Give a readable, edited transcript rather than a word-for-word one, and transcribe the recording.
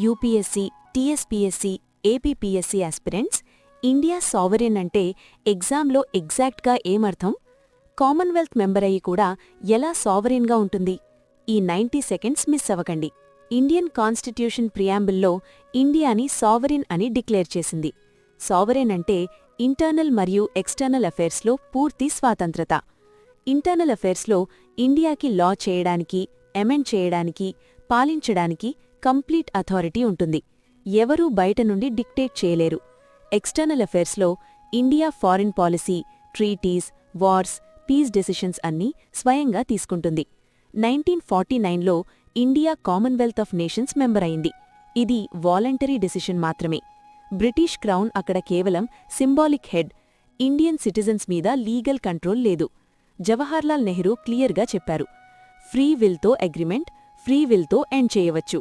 UPSC, TSPSC, APPSC aspirants, India sovereign అంటే ఎగ్జామ్లో ఎగ్జాక్ట్గా ఏమర్థం? కామన్వెల్త్ మెంబర్ అయ్యి కూడా ఎలా సావరెన్గా ఉంటుంది? ఈ 90 సెకండ్స్ మిస్ అవ్వకండి. ఇండియన్ కాన్స్టిట్యూషన్ ప్రియాంబుల్లో ఇండియాని సావరెన్ అని డిక్లేర్ చేసింది. సావరెన్ అంటే ఇంటర్నల్ మరియు ఎక్స్టర్నల్ అఫైర్స్లో పూర్తి స్వాతంత్రత. ఇంటర్నల్ అఫైర్స్లో ఇండియాకి లా చేయడానికి, అమెండ్ చేయడానికి, పాలించడానికి కంప్లీట్ అథారిటీ ఉంటుంది. ఎవరూ బయట నుండి డిక్టేట్ చేయలేరు. ఎక్స్టర్నల్ అఫైర్స్లో India foreign policy, treaties, wars, peace decisions అన్నీ స్వయంగా తీసుకుంటుంది. 1949లో India Commonwealth of Nations member అయింది. ఇది వాలంటరీ డెసిషన్ మాత్రమే. బ్రిటిష్ క్రౌన్ అక్కడ కేవలం సింబాలిక్ హెడ్. ఇండియన్ సిటిజన్స్ మీద లీగల్ కంట్రోల్ లేదు. జవహర్లాల్ నెహ్రూ క్లియర్గా చెప్పారు, ఫ్రీ విల్తో అగ్రిమెంట్, ఫ్రీ విల్తో ఎండ్ చేయవచ్చు.